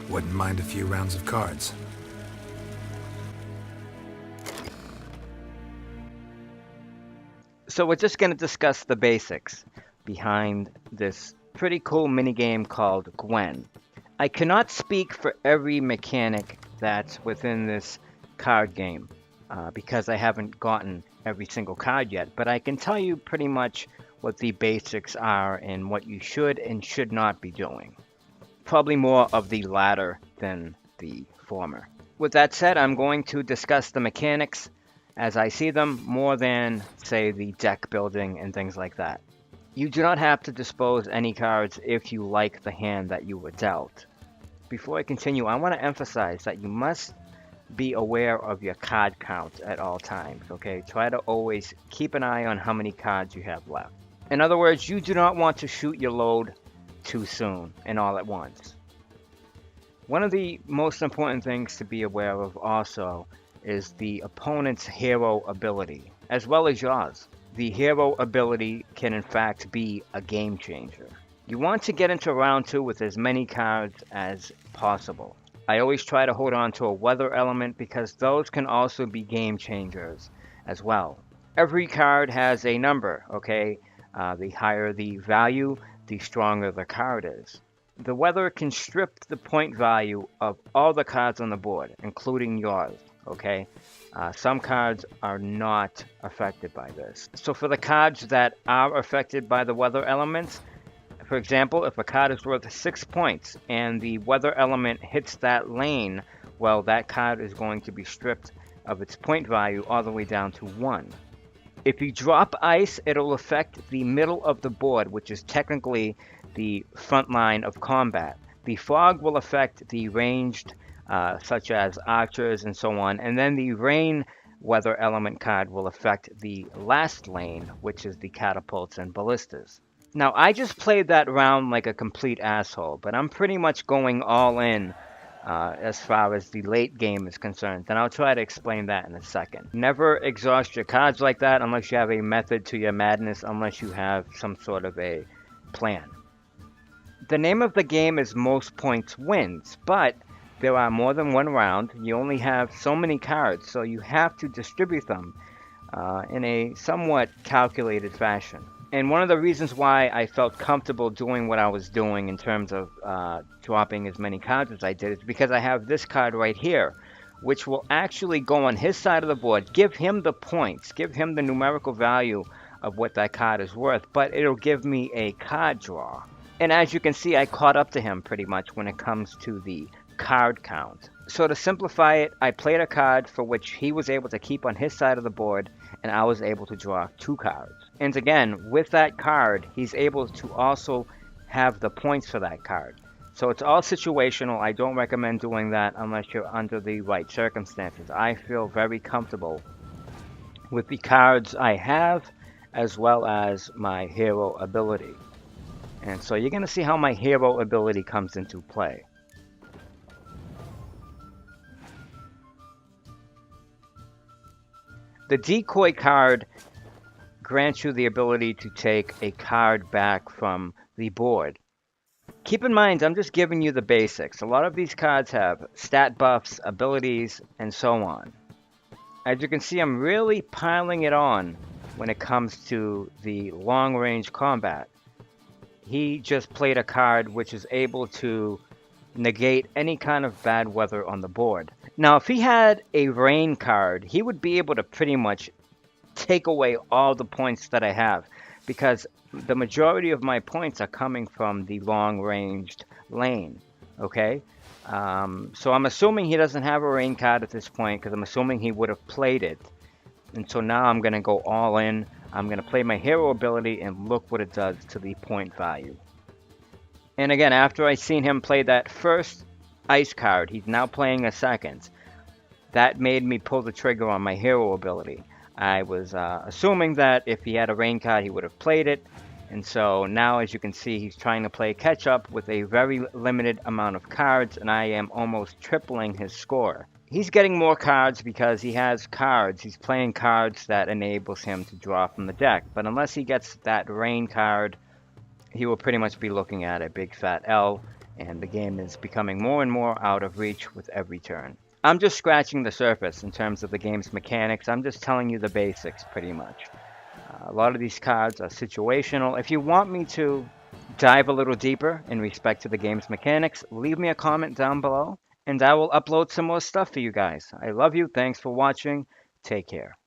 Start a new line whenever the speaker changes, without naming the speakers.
Wouldn't mind a few rounds of cards.
So we're just going to discuss the basics behind this pretty cool minigame called Gwent. I cannot speak for every mechanic that's within this card game because I haven't gotten every single card yet, but I can tell you pretty much what the basics are and what you should and should not be doing. Probably more of the latter than the former. With that said, I'm going to discuss the mechanics as I see them more than, say, the deck building and things like that. You do not have to dispose any cards if you like the hand that you were dealt. Before I continue, I want to emphasize that you must be aware of your card count at all times, okay? Try to always keep an eye on how many cards you have left. In other words, you do not want to shoot your load too soon and all at once. One of the most important things to be aware of also is the opponent's hero ability, as well as yours. The hero ability can in fact be a game changer. You want to get into round 2 with as many cards as possible. I always try to hold on to a weather element because those can also be game changers as well. Every card has a number, okay? The higher the value, the stronger the card is. The weather can strip the point value of all the cards on the board, including yours, okay? Some cards are not affected by this. So for the cards that are affected by the weather elements, for example, if a card is worth 6 points and the weather element hits that lane, well, that card is going to be stripped of its point value all the way down to 1. If you drop ice, it'll affect the middle of the board, which is technically the front line of combat. The fog will affect the ranged, such as archers and so on, and then the rain weather element card will affect the last lane, which is the catapults and ballistas. Now, I just played that round like a complete asshole, but I'm pretty much going all in as far as the late game is concerned, and I'll try to explain that in a second. Never exhaust your cards like that unless you have a method to your madness, unless you have some sort of a plan. The name of the game is Most Points Wins, but there are more than one round. You only have so many cards, so you have to distribute them in a somewhat calculated fashion. And one of the reasons why I felt comfortable doing what I was doing in terms of dropping as many cards as I did is because I have this card right here, which will actually go on his side of the board, give him the points, give him the numerical value of what that card is worth, but it'll give me a card draw. And as you can see, I caught up to him pretty much when it comes to the card count. So to simplify it, I played a card for which he was able to keep on his side of the board, and I was able to draw 2 cards. And again, with that card, he's able to also have the points for that card. So it's all situational. I don't recommend doing that unless you're under the right circumstances. I feel very comfortable with the cards I have, as well as my hero ability. And so you're going to see how my hero ability comes into play. The decoy card grants you the ability to take a card back from the board. Keep in mind, I'm just giving you the basics. A lot of these cards have stat buffs, abilities, and so on. As you can see, I'm really piling it on when it comes to the long-range combat. He just played a card which is able to negate any kind of bad weather on the board. Now, if he had a rain card, he would be able to pretty much take away all the points that I have, because the majority of my points are coming from the long-ranged lane, okay? So I'm assuming he doesn't have a rain card at this point, because I'm assuming he would have played it. And so now I'm going to go all in. I'm going to play my hero ability and look what it does to the point value. And again, after I seen him play that first ice card, he's now playing a second. That made me pull the trigger on my hero ability. I was assuming that if he had a rain card, he would have played it. And so now, as you can see, he's trying to play catch up with a very limited amount of cards, and I am almost tripling his score. He's getting more cards because he has cards. He's playing cards that enables him to draw from the deck. But unless he gets that rain card, he will pretty much be looking at a big fat L, and the game is becoming more and more out of reach with every turn. I'm just scratching the surface in terms of the game's mechanics. I'm just telling you the basics pretty much. A lot of these cards are situational. If you want me to dive a little deeper in respect to the game's mechanics, leave me a comment down below and I will upload some more stuff for you guys. I love you. Thanks for watching. Take care.